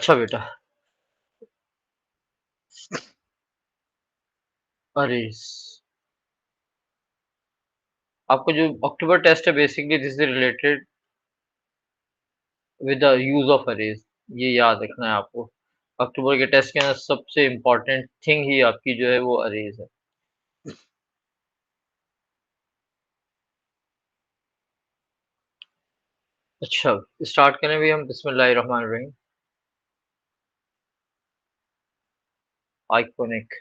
अच्छा बेटा। अरेज आपका जो अक्टूबर टेस्ट है basically this is related with the use of arrays. ये याद रखना है आपको। अक्टूबर के टेस्ट के अंदर सबसे इम्पोर्टेंट थिंग ही आपकी जो है वो अरेज है। अच्छा, स्टार्ट करें भी हम बिस्मिल्लाहिर्रहमानिर्रहीम। आइकॉनिक।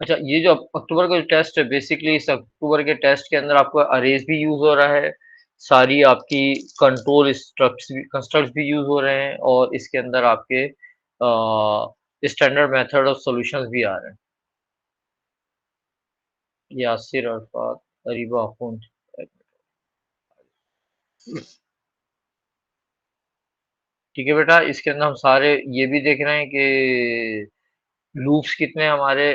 अच्छा, ये जो अक्टूबर का जो टेस्ट है बेसिकली इस अक्टूबर के टेस्ट के अंदर आपका अरेज भी यूज हो रहा है, सारी आपकी कंट्रोल कंस्ट्रक्ट्स भी यूज हो रहे हैं और इसके अंदर आपके स्टैंडर्ड मेथड ऑफ सॉल्यूशंस भी आ रहे हैं। यासिर अरफात, अरीबा अखुन। ठीक है बेटा, इसके अंदर हम सारे ये भी देख रहे हैं कि लूप्स कितने हमारे,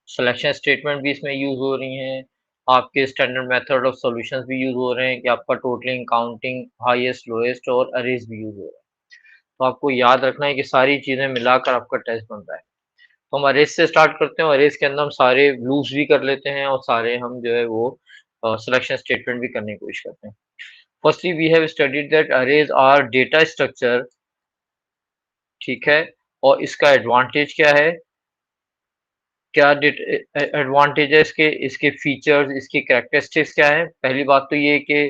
सिलेक्शन स्टेटमेंट भी इसमें यूज हो रही हैं, आपके स्टैंडर्ड मेथड ऑफ सॉल्यूशंस भी यूज हो रहे हैं कि आपका टोटलिंग, काउंटिंग, हाईएस्ट, लोएस्ट और अरेज भी यूज हो रहा है। तो आपको याद रखना है कि सारी चीजें मिलाकर आपका टेस्ट बन रहा है। तो हम अरेज से स्टार्ट करते हैं, अरेज के अंदर हम सारे लूप्स भी कर लेते हैं और सारे हम जो है वो सिलेक्शन स्टेटमेंट भी करने की कोशिश करते हैं। Firstly we have studied that arrays are data structure. ठीक है, और इसका एडवांटेज क्या है, क्या एडवांटेज है इसके, इसके फीचर्स, इसकी कैरेक्टरिस्टिक्स क्या है। पहली बात तो ये कि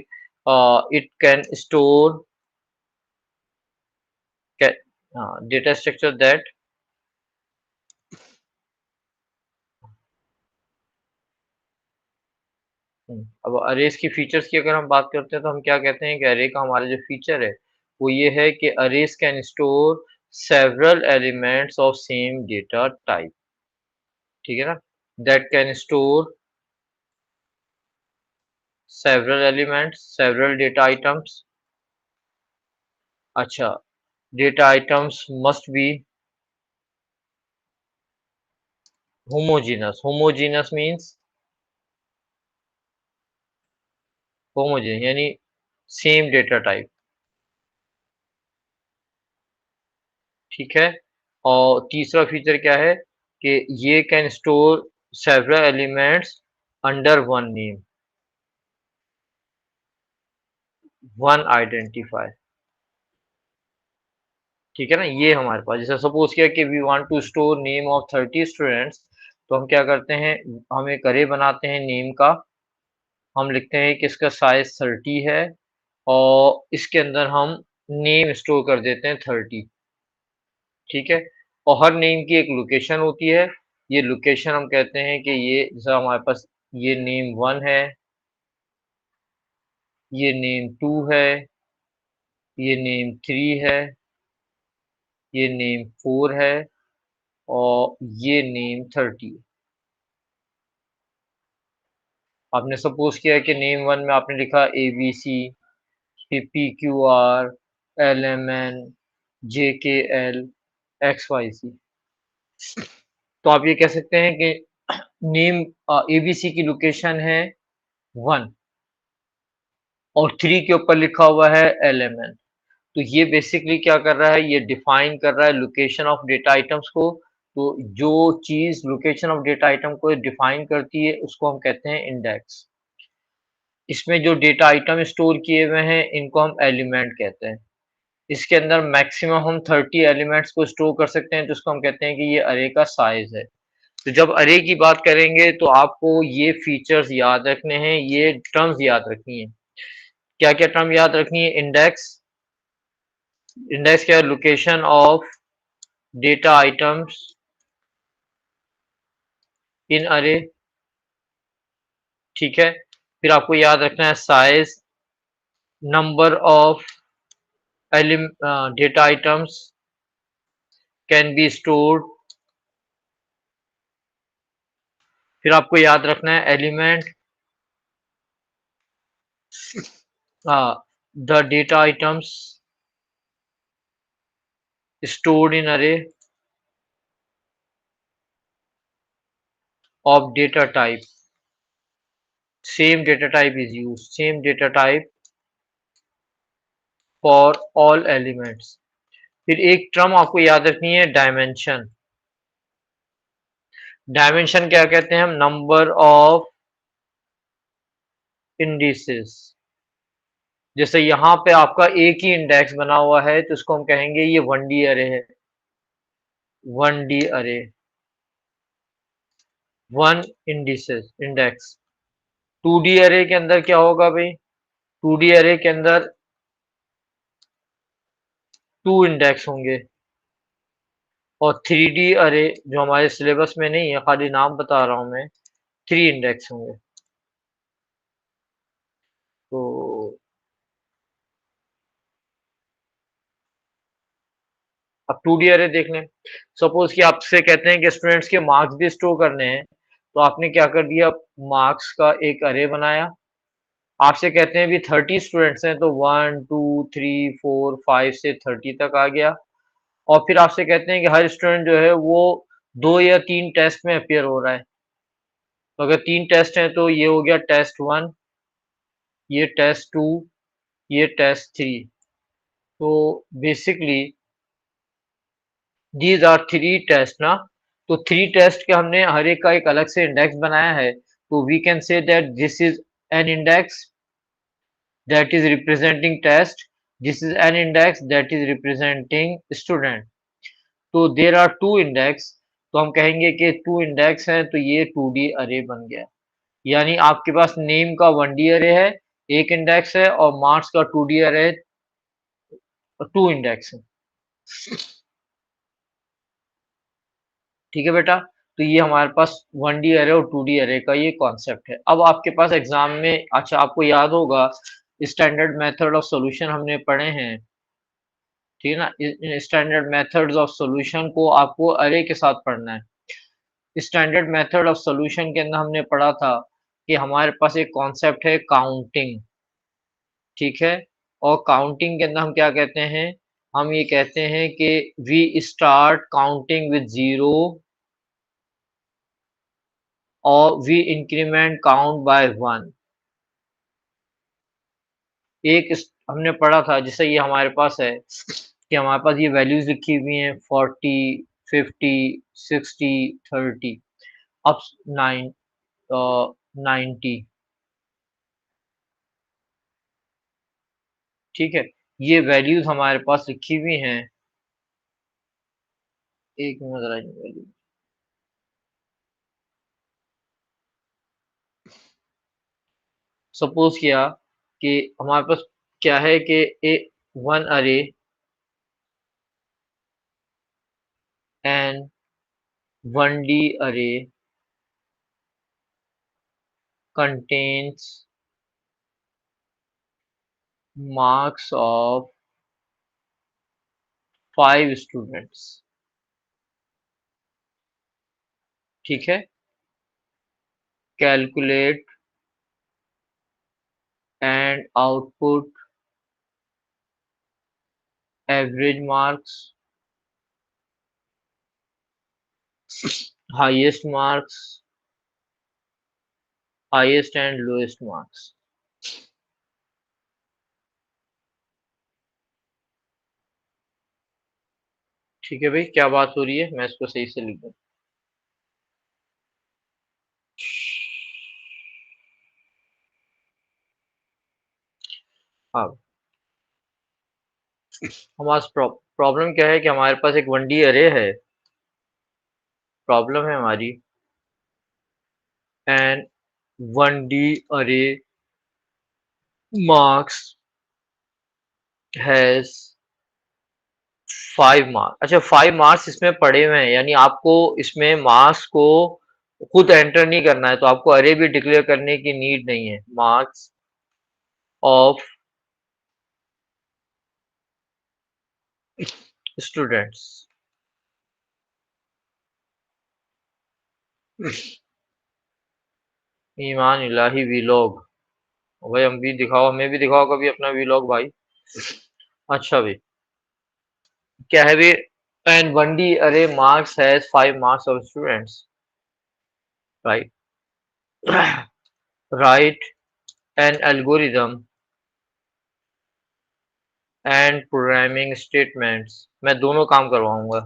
it can store data structure that. अब अरेज की फीचर्स की अगर हम बात करते हैं तो हम क्या कहते हैं कि अरे का हमारा जो फीचर है वो ये है कि arrays can store several elements of same data type. ठीक है ना, that can store several elements, several data items. अच्छा, data items must be homogeneous. Homogeneous means homogen यानी सेम डेटा टाइप। ठीक है, और तीसरा फीचर क्या है कि ये can store several elements under one name, one identifier. ठीक है ना, ये हमारे पास जैसे सपोज किया कि we want to store name of 30 students, तो हम क्या करते हैं, हम एक अरे बनाते हैं नेम का। हम लिखते हैं कि इसका साइज 30 है और इसके अंदर हम नेम स्टोर कर देते हैं 30। ठीक है, और हर नेम की एक लोकेशन होती है। ये लोकेशन हम कहते हैं कि ये जैसे हमारे पास ये नेम 1 है, ये नेम 2 है, ये नेम 3 है, ये नेम 4 है और ये नेम 30 है। आपने सपोज किया कि नेम 1 में आपने लिखा ABC, फिर PQR, LMN, JKL, XYZ। तो आप ये कह सकते हैं कि नेम ABC की लोकेशन है 1 और 3 के ऊपर लिखा हुआ है LMN। तो ये बेसिकली क्या कर रहा है, ये डिफाइन कर रहा है लोकेशन ऑफ डेटा आइटम्स को। तो जो चीज लोकेशन ऑफ डेटा आइटम को डिफाइन करती है उसको हम कहते हैं इंडेक्स। इसमें जो डेटा आइटम स्टोर किए हुए हैं इनको हम एलिमेंट कहते हैं। इसके अंदर मैक्सिमम हम 30 एलिमेंट्स को स्टोर कर सकते हैं, तो उसको हम कहते हैं कि ये अरे का साइज है। तो जब अरे की बात करेंगे तो आपको ये फीचर्स याद रखने हैं, ये टर्म्स याद रखनी है। क्या क्या टर्म याद रखनी है, इंडेक्स। इंडेक्स क्या है, location of data items in अरे। ठीक है, फिर आपको याद रखना है size, number of data items can be stored. फिर आपको याद रखना है element, the data items stored in array of data type। Same data type is use, same data type for all elements. फिर एक टर्म आपको याद रखनी है, डायमेंशन। डायमेंशन क्या कहते हैं हम? Number of indices. जैसे यहाँ पे आपका एक ही इंडेक्स बना हुआ है तो उसको हम कहेंगे ये 1D अरे है, 1D अरे, 1 इंडेक्स। 2D अरे के अंदर क्या होगा भाई? 2D अरे के अंदर 2 इंडेक्स होंगे। और 3D अरे जो हमारे सिलेबस में नहीं है, खाली नाम बता रहा हूं मैं, 3 इंडेक्स होंगे। तो अब 2D अरे देख लें। सपोज कि आपसे कहते हैं कि स्टूडेंट्स के मार्क्स भी स्टोर करने हैं, तो आपने क्या कर दिया, मार्क्स का एक अरे बनाया। आपसे कहते हैं भी 30 स्टूडेंट्स हैं, तो 1 2 3 4 5 से 30 तक आ गया। और फिर आपसे कहते हैं कि हर स्टूडेंट जो है वो 2 या 3 टेस्ट में अपियर हो रहा है। तो अगर 3 टेस्ट हैं तो ये हो गया टेस्ट 1, ये टेस्ट 2, ये टेस्ट 3। तो बेसिकली दीज आर 3 टेस्ट ना। तो 3 टेस्ट के हमने हर एक का एक अलग से इंडेक्स बनाया है। तो we can say that this is an index that is representing test, this is an index that is representing student। तो there are 2 इंडेक्स, तो हम कहेंगे कि 2 इंडेक्स हैं तो ये 2D अरे बन गया। यानी आपके पास नेम का 1D अरे है, एक इंडेक्स है, और मार्क्स का 2D अरे है, 2 इंडेक्स है। ठीक है बेटा। तो ये हमारे पास 1D अरे और 2D अरे का ये कॉन्सेप्ट है। अब आपके पास एग्जाम में, अच्छा आपको याद होगा स्टैंडर्ड मेथड ऑफ सॉल्यूशन हमने पढ़े हैं, ठीक है ना। स्टैंडर्ड मेथड्स ऑफ सॉल्यूशन को आपको अरे के साथ पढ़ना है। स्टैंडर्ड मेथड ऑफ सॉल्यूशन के अंदर हमने पढ़ा था कि हमारे पास एक कॉन्सेप्ट है काउंटिंग, ठीक है। और काउंटिंग के अंदर हम क्या कहते हैं? हम ये कहते हैं कि वी स्टार्ट काउंटिंग विद 0 और वी इंक्रीमेंट काउंट बाय 1। हमने पढ़ा था, जैसे ये हमारे पास है कि हमारे पास ये वैल्यूज लिखी हुई हैं 40, 50, 60, 30, अब 90। ठीक है, ये वैल्यूज हमारे पास लिखी हुई हैं। एक मिनट जरा, वैल्यू सपोज किया कि हमारे पास क्या है कि ए 1 अरे एंड 1D अरे contains marks of 5 स्टूडेंट्स। ठीक है, calculate and output average marks, highest marks, highest and lowest marks. ठीक है भाई, क्या बात हो रही है, मैं इसको सही से लिख दूं। अब हमारे प्रॉब्लम क्या है कि हमारे पास एक 1D अरे है, प्रॉब्लम है हमारी, and 1D array marks has 5 marks. अच्छा, 5 मार्क्स इसमें पड़े हुए हैं, यानी आपको इसमें मार्क्स को खुद एंटर नहीं करना है, तो आपको अरे भी डिक्लेयर करने की नीड नहीं है। Marks of students, Iman Ilahi vlog. भाई हम भी दिखाओ, हमें भी दिखाओ कभी अपना वीलॉग भाई। अच्छा भाई, क्या है भी, and 1D array marks has 5 marks of students, right. Write an algorithm and programming statements, मैं दोनों काम करवाऊंगा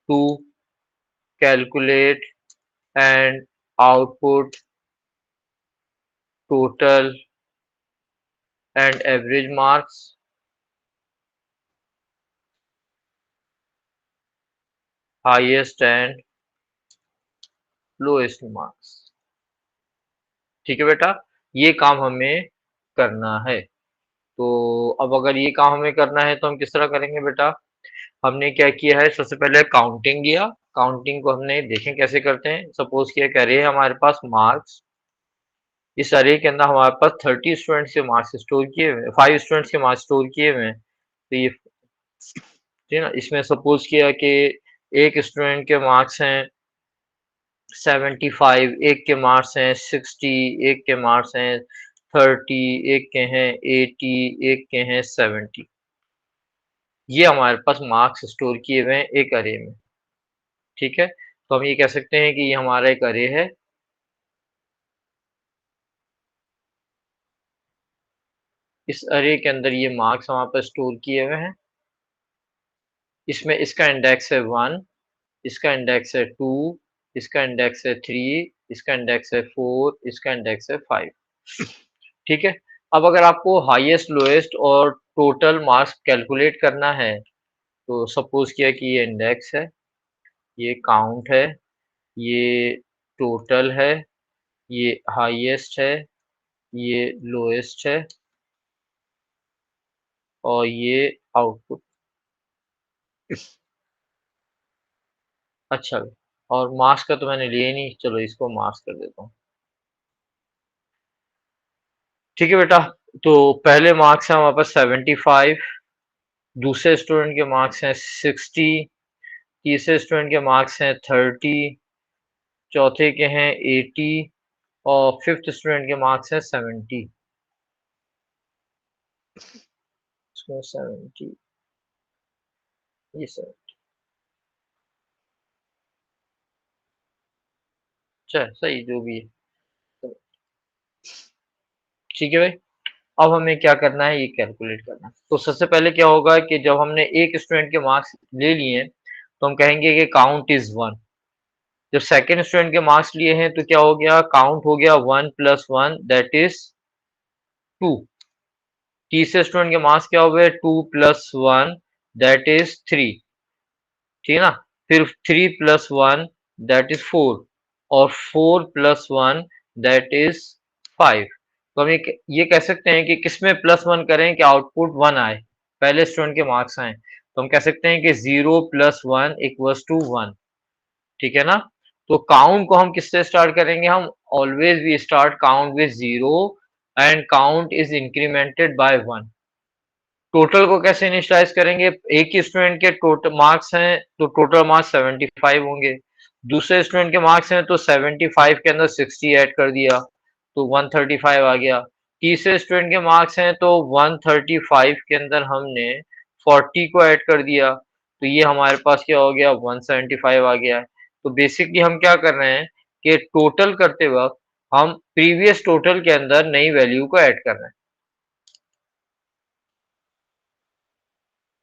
to calculate and output total and average marks, highest and lowest marks. ठीक है बेटा, ये काम हमें करना है। तो अब अगर ये काम हमें करना है तो हम किस तरह करेंगे बेटा? हमने क्या किया है, सबसे पहले काउंटिंग लिया। काउंटिंग को हमने देखें कैसे करते हैं। सपोज कि एक अरे है हमारे पास मार्क्स, इस अरे के अंदर हमारे पास 30 स्टूडेंट्स के मार्क्स स्टोर किए हुए, 5 स्टूडेंट्स के मार्क्स स्टोर किए हुए हैं। तो ये ठीक है ना, इसमें सपोज किया कि एक स्टूडेंट के मार्क्स हैं 75, एक के मार्क्स हैं 60, एक के मार्क्स हैं 30, एक के हैं 80, एक के हैं 70। ये हमारे पास मार्क्स स्टोर किए हुए हैं एक अरे में। ठीक है, तो हम ये कह सकते हैं कि ये हमारा एक अरे है। इस अरे के अंदर ये मार्क्स हमारे पास स्टोर किए हुए हैं। इसमें इसका इंडेक्स है 1, इसका इंडेक्स है 2, इसका इंडेक्स है 3, इसका इंडेक्स है 4, इसका इंडेक्स है 5। ठीक है, अब अगर आपको हाईएस्ट लोएस्ट और टोटल मार्क्स कैलकुलेट करना है, तो सपोज किया कि ये इंडेक्स है, ये काउंट है, ये टोटल है, ये हाईएस्ट है, ये लोएस्ट है और ये आउटपुट। अच्छा, और मार्क्स का तो मैंने लिया ही नहीं, चलो इसको मार्क्स कर देता हूँ। ठीक है बेटा, तो पहले मार्क्स है हमारे पास 75, दूसरे स्टूडेंट के मार्क्स हैं 60, तीसरे स्टूडेंट के मार्क्स हैं 30, चौथे के हैं 80 और फिफ्थ स्टूडेंट के मार्क्स हैं 70। इसमें 70, ये सब अच्छा सही जो भी है। तो ठीक है भाई, अब हमें क्या करना है, ये कैलकुलेट करना है। तो सबसे पहले क्या होगा कि जब हमने एक स्टूडेंट के मार्क्स ले लिए हैं तो हम कहेंगे कि काउंट इज 1। जब सेकंड स्टूडेंट के मार्क्स लिए हैं तो क्या हो गया, काउंट हो गया 1 + 1 दैट इज 2। तीसरे स्टूडेंट के मार्क्स क्या हुए, 2 + 1 दैट इज 3। ठीक है ना, फिर 3 + 1 दैट इज 4 और 4 + 1 दैट इज 5। तो हम ये कह सकते हैं कि किसमें +1 करें कि आउटपुट 1 आए, पहले स्टूडेंट के मार्क्स आए, तो हम कह सकते हैं कि 0 + 1 = 1। ठीक है ना, तो काउंट को हम किससे स्टार्ट करेंगे, हम always we start count with 0 and count is incremented by 1। Total को कैसे इनिशियलाइज करेंगे, एक ही स्टूडेंट के टोटल मार्क्स हैं तो टोटल मार्क्स 75 होंगे, दूसरे स्टूडेंट के मार्क्स हैं तो 75 के अंदर 60 ऐड कर दिया तो 135 आ गया, तीसरे स्टूडेंट के मार्क्स हैं तो 135 के अंदर हमने 40 को ऐड कर दिया तो ये हमारे पास क्या हो गया, 175 आ गया है। तो बेसिकली हम क्या कर रहे हैं कि टोटल करते वक्त हम प्रीवियस टोटल के अंदर नई वैल्यू को ऐड कर रहे हैं।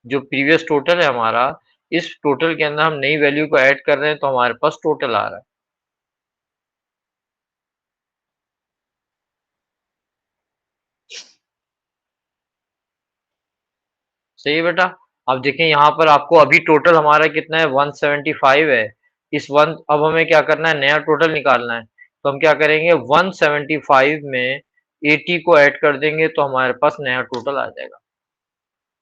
जो प्रीवियस टोटल है हमारा, इस टोटल के अंदर हम नई वैल्यू को ऐड कर रहे हैं तो हमारे पास टोटल आ रहा है। सही है बेटा, अब देखें यहाँ पर आपको अभी टोटल हमारा कितना है, 175 है। इस वन अब हमें क्या करना है, नया टोटल निकालना है। तो हम क्या करेंगे, 175 में 80 को ऐड कर देंगे तो हमारे पास नया टोटल आ जाएगा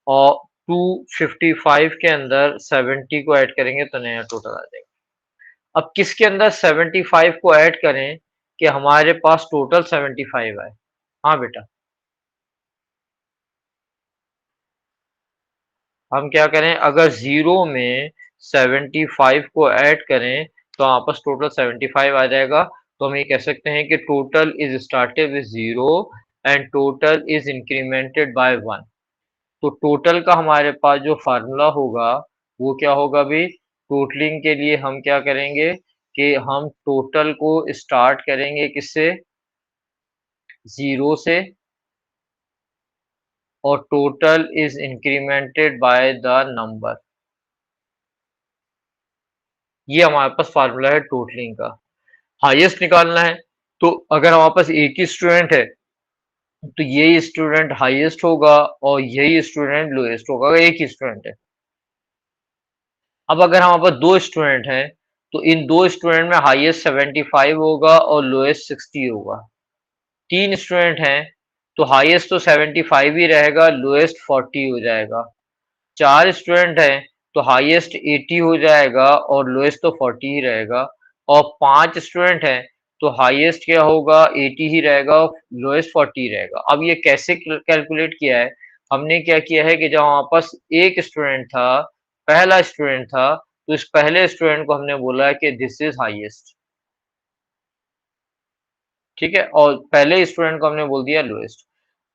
और 255 के अंदर 70 को ऐड करेंगे तो नया टोटल आ जाएगा। अब किसके अंदर 75 को ऐड करें कि हमारे पास टोटल 75 आए। हाँ बेटा, हम क्या करें, अगर जीरो में 75 को ऐड करें तो आपस टोटल 75 आ जाएगा। तो हम ये कह सकते हैं कि total is started with zero and total is incremented by 1। तो टोटल का हमारे पास जो फार्मूला होगा वो क्या होगा भी, टोटलिंग के लिए हम क्या करेंगे कि हम टोटल को स्टार्ट करेंगे किससे? 0 से, और total is incremented by the number. ये हमारे पास फार्मूला है टोटलिंग का। हाईएस्ट निकालना है, तो अगर हमारे पास एक ही स्टूडेंट है तो यही स्टूडेंट हाईएस्ट होगा और यही स्टूडेंट लोएस्ट होगा, अगर एक ही स्टूडेंट है। अब अगर हमारे पास दो स्टूडेंट हैं तो इन दो स्टूडेंट में हाईएस्ट 75 होगा और लोएस्ट 60 होगा। तीन स्टूडेंट हैं तो हाईएस्ट तो 75 ही रहेगा, लोएस्ट 40 हो जाएगा। चार स्टूडेंट हैं तो हाईएस्ट 80 हो जाएगा और लोएस्ट तो 40 ही रहेगा। और पांच स्टूडेंट हैं तो हाईएस्ट क्या होगा? 80 ही रहेगा और लोएस्ट 40 रहेगा। अब ये कैसे कैलकुलेट किया है? हमने क्या किया है कि जब हमारे पास एक स्टूडेंट था, पहला स्टूडेंट था, तो इस पहले स्टूडेंट को हमने बोला कि दिस इज हाईएस्ट, ठीक है, और पहले स्टूडेंट को हमने बोल दिया लोएस्ट।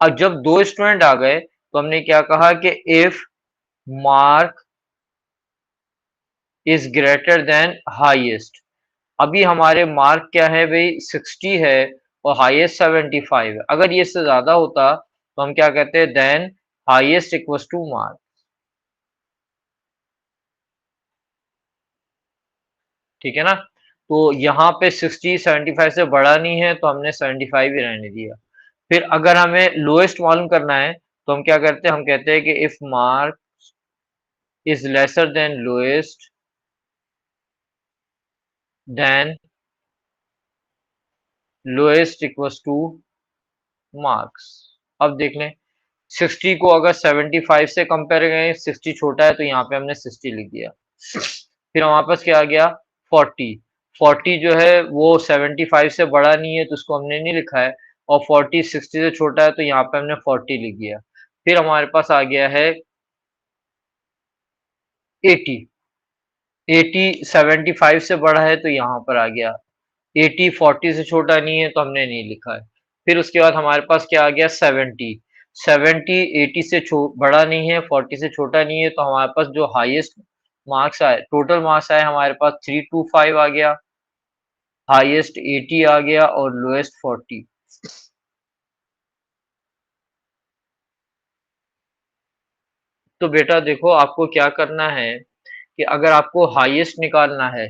अब जब दो स्टूडेंट आ गए तो हमने क्या कहा कि if mark is greater than highest. अभी हमारे मार्क क्या है भाई? 60 है और हाईएस्ट 75 है। अगर ये इससे ज्यादा होता तो हम क्या कहते हैं? Then highest equals to mark, ठीक है ना। तो यहाँ पे 60 75 से बड़ा नहीं है तो हमने 75 ही रहने दिया। फिर अगर हमें लोएस्ट मालूम करना है तो हम क्या करते हैं? हम कहते हैं कि if mark is lesser than lowest then lowest equals to marks. अब देख लें, 60 को अगर 75 से कंपेयर करें, 60 छोटा है तो यहाँ पे हमने 60 लिख दिया। फिर हमारे पास क्या आ गया? 40। 40 जो है वो 75 से बड़ा नहीं है तो उसको हमने नहीं लिखा है, और 40 60 से छोटा है तो यहाँ पे हमने 40 लिख दिया। फिर हमारे पास आ गया है 80। 80 75 से बड़ा है तो यहाँ पर आ गया। 80 40 से छोटा नहीं है तो हमने नहीं लिखा है। फिर उसके बाद हमारे पास क्या आ गया? 70। 70 80 से बड़ा नहीं है, 40 से छोटा नहीं है, तो हमारे पास जो हाईएस्ट मार्क्स आए, टोटल मार्क्स आए हमारे पास 325 आ गया, हाईएस्ट 80 आ गया और लोएस्ट 40। तो बेटा देखो, आपको क्या करना है कि अगर आपको हाईएस्ट निकालना है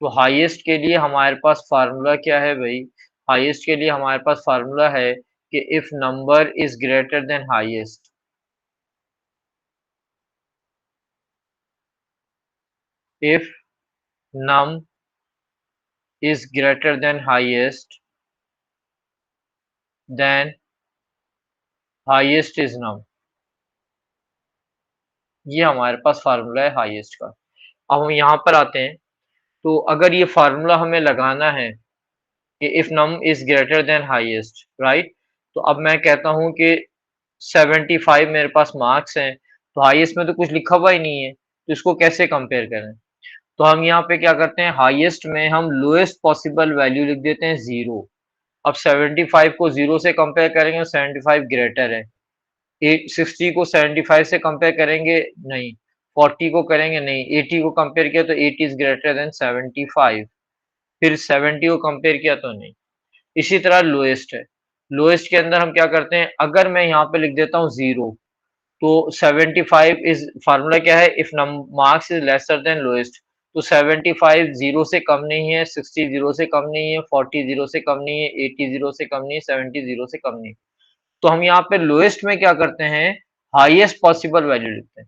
तो हाईएस्ट के लिए हमारे पास फार्मूला क्या है भाई? हाईएस्ट के लिए हमारे पास फार्मूला है कि if number is greater than highest, if num is greater than highest, then highest is num। ये हमारे पास फार्मूला है हाईएस्ट का। अब हम यहाँ पर आते हैं, तो अगर ये फार्मूला हमें लगाना है कि if num is greater than highest, right, तो अब मैं कहता हूँ कि 75 मेरे पास मार्क्स हैं, तो हाईएस्ट में तो कुछ लिखा हुआ ही नहीं है, तो इसको कैसे कंपेयर करें? तो हम यहाँ पे क्या करते हैं? हाईएस्ट में हम लोएस्ट पॉसिबल वैल्यू लिख देते हैं 0। अब 75 को 0 से कंपेयर करेंगे, 75 ग्रेटर है। 60 को 75 से कंपेयर करेंगे, नहीं। 40 को करेंगे, नहीं। 80 को कंपेयर किया तो 80 इज ग्रेटर देन 75। फिर 70 को कंपेयर किया तो नहीं। इसी तरह लोएस्ट है। लोएस्ट के अंदर हम क्या करते हैं? अगर मैं यहाँ पे लिख देता हूँ 0, तो 75 इज फार्मूला क्या है? If marks is lesser than lowest, तो 75 0 से कम नहीं है, 60 0 से कम नहीं है, 40 0 से कम नहीं है, 80 0 से कम नहीं है, 70 0 से कम नहीं है। तो हम यहाँ पे लोएस्ट में क्या करते हैं? हाईएस्ट पॉसिबल वैल्यू लिखते हैं।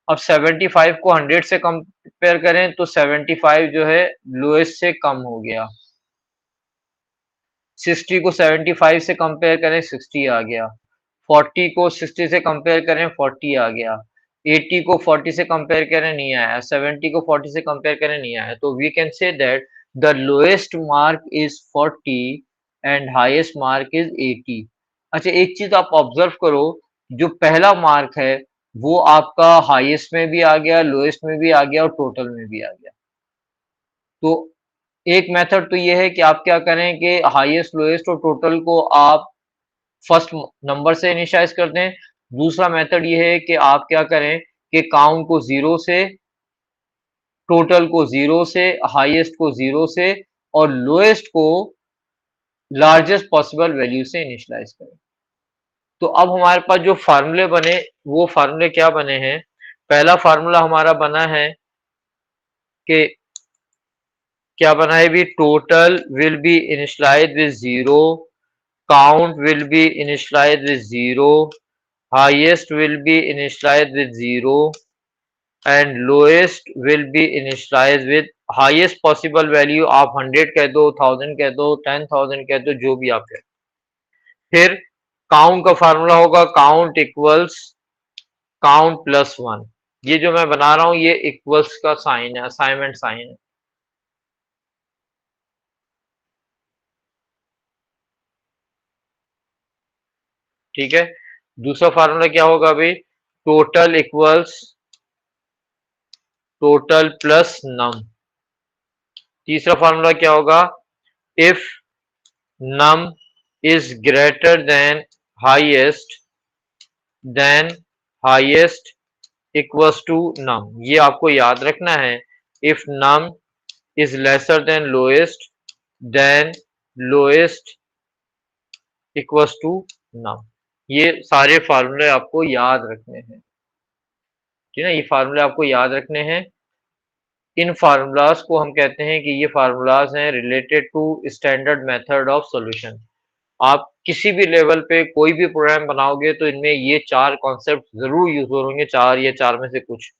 अब 75 को 100 से कंपेयर करें तो 75 जो है लोएस्ट से कम हो गया। 60 को 75 से कंपेयर करें, 60 आ गया। 40 को 60 से कंपेयर करें, 40 आ गया। 80 को 40 से कंपेयर करें, नहीं आया। 70 को 40 से कंपेयर करें, नहीं आया। तो we can say that the lowest mark is 40 and highest mark is 80। अच्छा, एक चीज आप ऑब्जर्व करो, जो पहला मार्क है वो आपका हाईएस्ट में भी आ गया, लोएस्ट में भी आ गया और टोटल में भी आ गया। तो एक मेथड तो ये है कि आप क्या करें कि हाईएस्ट लोएस्ट और टोटल को आप फर्स्ट नंबर से इनिशियलाइज कर दें। दूसरा मेथड ये है कि आप क्या करें कि काउंट को 0 से टोटल को 0 से, हाईएस्ट को 0 से और लोएस्ट को लार्जेस्ट पॉसिबल वैल्यू से इनिशियलाइज करें। तो अब हमारे पास जो फार्मूले बने वो फार्मूले क्या बने हैं? पहला फार्मूला हमारा बना है कि क्या बना है भी, total will be initialize with 0, count will be initialize with 0, highest will be initialize with 0 and lowest will be initialize with highest possible value. आप 100 कह दो, 1000 कह दो, 10,000 कह दो, जो भी आप कह। फिर काउंट का फार्मूला होगा काउंट इक्वल्स काउंट प्लस 1। ये जो मैं बना रहा हूं ये इक्वल्स का साइन है, असाइनमेंट साइन है। ठीक है। दूसरा फार्मूला क्या होगा भाई? Total equals total plus num. तीसरा फार्मूला क्या होगा? If num is greater than highest, then highest equals to num. ये आपको याद रखना है। If num is lesser than lowest, then lowest equals to num. ये सारे फार्मूले आपको याद रखने हैं, ठीक है। ये फार्मूले आपको याद रखने हैं। इन फार्मूलाज को हम कहते हैं कि ये फार्मूलाज हैं related to standard method of solution. आप किसी भी लेवल पे कोई भी प्रोग्राम बनाओगे तो इनमें ये चार कॉन्सेप्ट जरूर यूज हो होंगे, चार या चार में से कुछ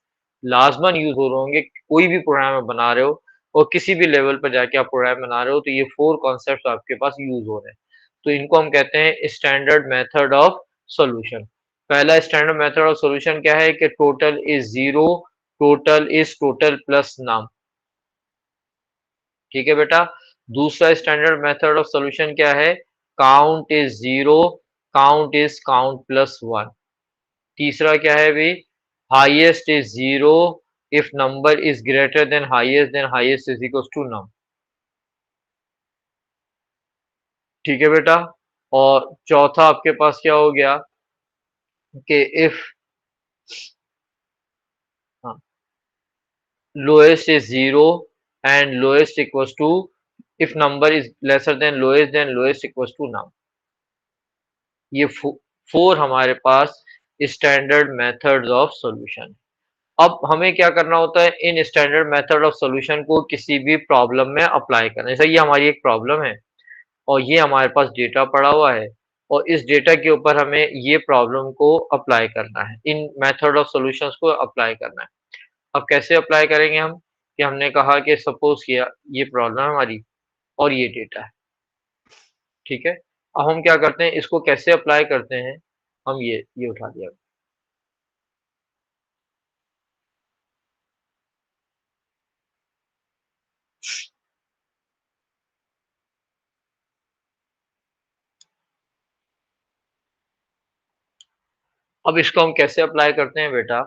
लाजमन यूज हो रहे होंगे। कोई भी प्रोग्राम आप बना रहे हो और किसी भी लेवल पर जाके आप प्रोग्राम बना रहे हो तो ये फोर कॉन्सेप्ट आपके पास यूज हो रहे हैं। तो इनको हम कहते हैं स्टैंडर्ड मेथड ऑफ सॉल्यूशन। पहला स्टैंडर्ड मेथड ऑफ सॉल्यूशन क्या है कि total is 0, total is total plus नाम। ठीक है बेटा। दूसरा स्टैंडर्ड मेथड ऑफ सॉल्यूशन क्या है? Count is 0, count is count plus 1। तीसरा क्या है भाई? Highest is 0 if number is greater than highest, then highest is equal to num. ठीक है बेटा। और चौथा आपके पास क्या हो गया कि if lowest is 0 and lowest equals to, if number is lesser than lowest, then lowest equals to num. ये फोर हमारे पास स्टैंडर्ड मेथड्स ऑफ सॉल्यूशन। अब हमें क्या करना होता है? इन स्टैंडर्ड मेथड ऑफ सॉल्यूशन को किसी भी प्रॉब्लम में अप्लाई करना। जैसे ये हमारी एक प्रॉब्लम है और ये हमारे पास डेटा पड़ा हुआ है और इस डेटा के ऊपर हमें ये प्रॉब्लम को अप्लाई करना है, इन मेथड ऑफ सॉल्यूशंस को अप्लाई करना है। अब कैसे अप्लाई करेंगे हम? कि हमने कहा कि सपोज किया ये प्रॉब्लम है हमारी और ये डेटा है, ठीक है। अब हम क्या करते हैं, इसको कैसे अप्लाई करते हैं? हम ये उठा दिया। अब इसको हम कैसे अप्लाई करते हैं बेटा?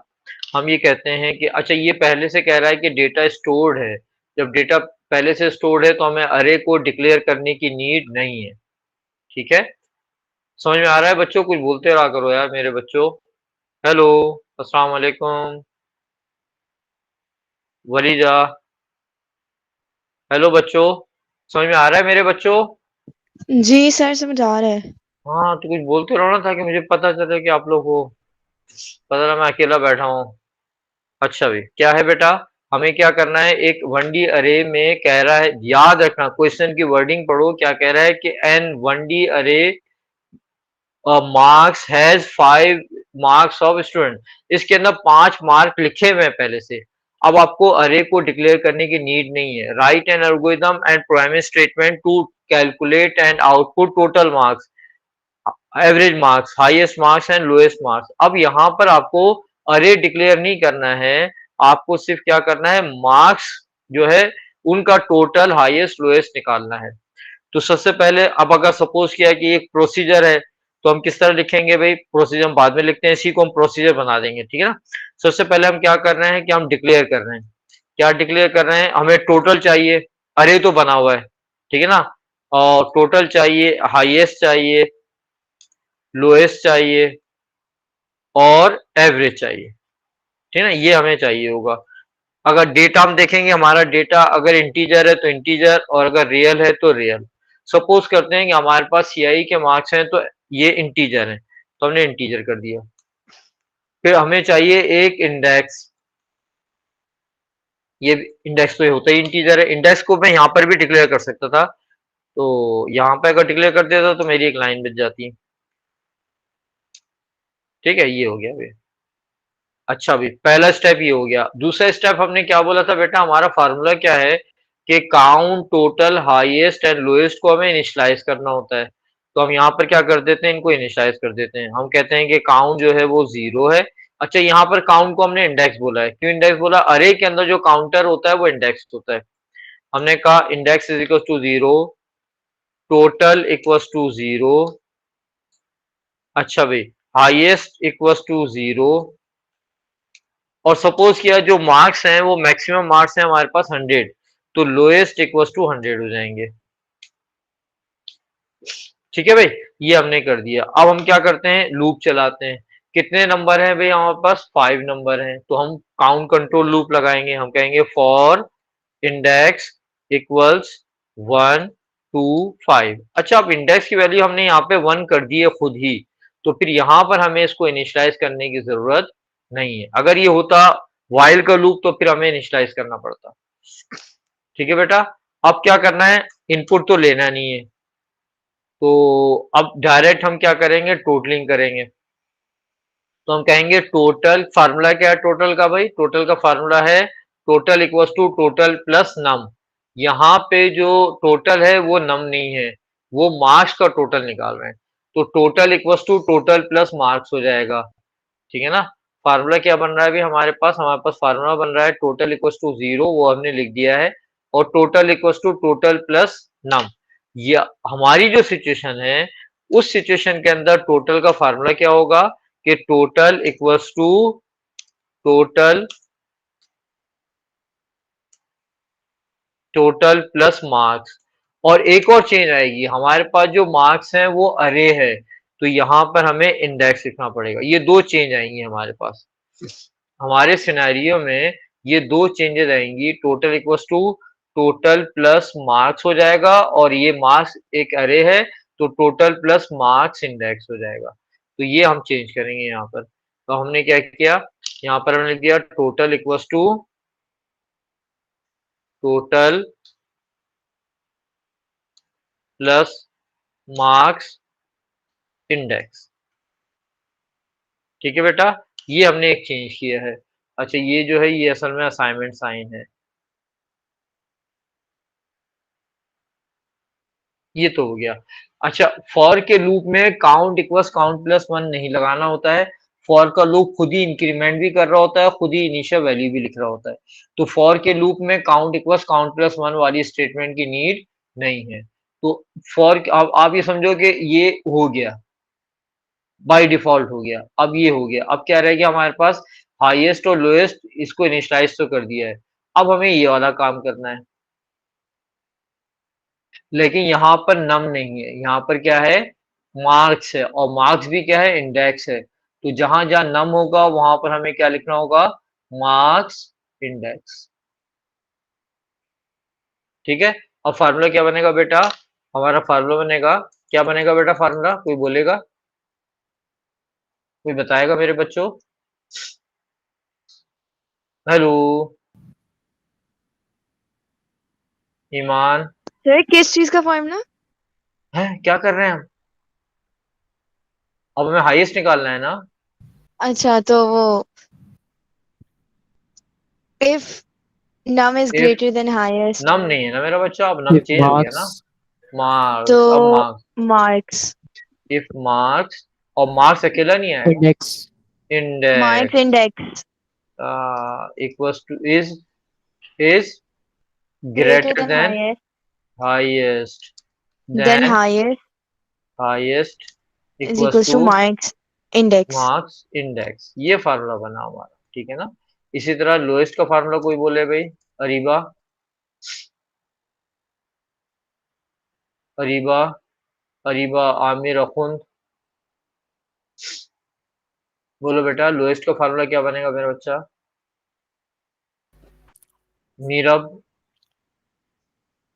हम ये कहते हैं कि अच्छा ये पहले से कह रहा है कि डेटा स्टोर्ड है। जब डेटा पहले से स्टोर्ड है तो हमें अरे को डिक्लेयर करने की नीड नहीं है, ठीक है। समझ में आ रहा है बच्चों? कुछ बोलते रहा करो यार मेरे बच्चों। हेलो, अस्सलाम वालेकुम, वरीजा। हेलो बच्चों, समझ में आ रहा है मेरे बच्चों? जी सर, समझ आ रहा है। हाँ तो कुछ बोलते रहो ना ताकि मुझे पता चले कि आप लोग हो। पता चला मैं अकेला बैठा हूँ। अच्छा भी क्या है बेटा? हमें क्या करना है? एक 1D अरे में कह रहा है, याद रखना क्वेश्चन की वर्डिंग पढ़ो, क्या कह रहा है कि N 1D array marks has 5 marks of student. इसके अंदर 5 मार्क लिखे हुए हैं पहले से। अब आपको अरे को डिक्लेयर करने की नीड नहीं है। Write an algorithm and primary statement to calculate and output total marks, average marks, highest marks and lowest marks. अब यहाँ पर आपको अरे डिक्लेयर नहीं करना है, आपको सिर्फ क्या करना है, मार्क्स जो है उनका टोटल हाईएस्ट लोएस्ट निकालना है। तो सबसे पहले अब अगर सपोज किया कि एक प्रोसीजर है तो हम किस तरह लिखेंगे भाई? प्रोसीजर हम बाद में लिखते हैं, इसी को हम प्रोसीजर बना देंगे, ठीक है ना। सबसे पहले हम क्या कर रहे हैं कि हम डिक्लेयर कर रहे हैं। क्या डिक्लेयर कर रहे हैं? हमें टोटल चाहिए, अरे तो बना हुआ है, ठीक है ना। और टोटल चाहिए, हाईएस्ट चाहिए, लोएस्ट चाहिए और एवरेज चाहिए, ठीक है ना। ये हमें चाहिए होगा। अगर डेटा हम देखेंगे, हमारा डेटा अगर इंटीजर है तो इंटीजर, और अगर रियल है तो रियल। सपोज करते हैं कि हमारे पास सीआई के मार्क्स हैं तो ये इंटीजर है, तो हमने इंटीजर कर दिया। फिर हमें चाहिए एक इंडेक्स। ये इंडेक्स तो ये होता ही इंटीजर है। इंडेक्स को मैं यहाँ पर भी डिक्लेयर कर सकता था, तो यहाँ पे अगर डिक्लेयर कर देता तो मेरी एक लाइन बच जाती। ठीक है, ये हो गया भाई। अच्छा भाई, पहला स्टेप ये हो गया। दूसरा स्टेप हमने क्या बोला था बेटा, हमारा फार्मूला क्या है कि count total highest and lowest को हमें इनिशियलाइज करना होता है। तो हम यहाँ पर क्या कर देते हैं, इनको इनिशियलाइज कर देते हैं। हम कहते हैं कि काउंट जो है वो 0 है। अच्छा, यहाँ पर काउंट को हमने इंडेक्स बोला है। क्यों इंडेक्स बोला? अरे के अंदर जो काउंटर होता है वो इंडेक्स होता है। हमने कहा index is equal to 0, total equals to 0। अच्छा भाई, हाईएस्ट इक्वल्स टू 0, और सपोज किया जो मार्क्स हैं वो मैक्सिमम मार्क्स हैं हमारे पास 100, तो लोएस्ट इक्वल्स टू 100 हो जाएंगे। ठीक है भाई, ये हमने कर दिया। अब हम क्या करते हैं, लूप चलाते हैं। कितने नंबर हैं भाई हमारे पास? 5 नंबर हैं, तो हम काउंट कंट्रोल लूप लगाएंगे। हम कहेंगे फॉर इंडेक्स इक्वल्स 1 2 5। अच्छा, अब इंडेक्स की वैल्यू हमने यहाँ पे 1 कर दी है खुद ही, तो फिर यहाँ पर हमें इसको इनिशियलाइज करने की जरूरत नहीं है। अगर ये होता व्हाइल का लूप तो फिर हमें इनिशियलाइज करना पड़ता। ठीक है बेटा, अब क्या करना है, इनपुट तो लेना नहीं है, तो अब डायरेक्ट हम क्या करेंगे, टोटलिंग करेंगे। तो हम कहेंगे टोटल, फार्मूला क्या है टोटल का भाई? टोटल का फार्मूला है total equals to total plus num. यहाँ पे जो टोटल है वो नम नहीं है, वो मार्क्स का टोटल निकाल रहे हैं। तो total equals to total plus marks हो जाएगा। ठीक है ना? फार्मूला क्या बन रहा है अभी हमारे पास फार्मूला बन रहा है टोटल इक्वल्स टू 0, वो हमने लिख दिया है, और total equals to total plus num. ये हमारी जो सिचुएशन है, उस सिचुएशन के अंदर टोटल का फार्मूला क्या होगा कि total equals to total total plus marks. और एक और चेंज आएगी, हमारे पास जो मार्क्स हैं वो अरे है, तो यहाँ पर हमें इंडेक्स लिखना पड़ेगा। ये दो चेंज आएंगी हमारे पास, हमारे सिनेरियो में ये दो चेंजेस आएंगी। Total equals to total plus marks हो जाएगा, और ये मार्क्स एक अरे है, तो टोटल प्लस मार्क्स इंडेक्स हो जाएगा। तो ये हम चेंज करेंगे यहाँ पर। तो हमने क्या किया, यहाँ पर हमने लिख दिया total equals to total plus marks index. ठीक है बेटा, ये हमने एक चेंज किया है। अच्छा, ये जो है ये असल में असाइनमेंट साइन है। ये तो हो गया। अच्छा, फॉर के लूप में काउंट इक्वल्स काउंट प्लस 1 नहीं लगाना होता है। फॉर का लूप खुद ही इंक्रीमेंट भी कर रहा होता है, खुद ही इनिशियल वैल्यू भी लिख रहा होता है। तो फॉर के लूप में काउंट इक्वल्स काउंट प्लस 1 वाली स्टेटमेंट की नीड नहीं है। तो फॉर आप ये समझो कि ये हो गया, बाय डिफॉल्ट हो गया। अब ये हो गया, अब क्या रह गया हमारे पास, हाईएस्ट और लोएस्ट, इसको इनिशियलाइज तो कर दिया है। अब हमें ये वाला काम करना है, लेकिन यहाँ पर नम नहीं है, यहाँ पर क्या है, मार्क्स है, और मार्क्स भी क्या है, इंडेक्स है। तो जहां जहां नम होगा वहां पर हमें क्या लिखना होगा, मार्क्स इंडेक्स। ठीक है। अब फार्मूला क्या बनेगा बेटा, हमारा फार्मूला बनेगा, क्या बनेगा बेटा फार्मूला, कोई बोलेगा, कोई बताएगा मेरे बच्चों? हेलो ईमान। सर किस चीज का फॉर्मूला? है क्या कर रहे हैं हम? अब हमें हाईएस्ट निकालना है ना। अच्छा, तो वो if num is if greater than highest, num नहीं है ना मेरा बच्चा, अब नम If चेंज हो गया ना। marks तो मार्क्स, अब मार्क्स, मार्क्स, इफ मार्क्स, और मार्क्स अकेला नहीं आएगा, index marks index index equals to is greater greater than then highest highest, then then highest highest is equals equals to to marks index. Marks index. ये formula बना हमारा, ठीक है ना। इसी तरह लोएस्ट का फार्मूला कोई बोले भाई, अरीबा, अरीबा, अरीबा, आमिर, अखुंद, बोलो बेटा लोएस्ट का फार्मूला क्या बनेगा मेरा बच्चा? नीरब,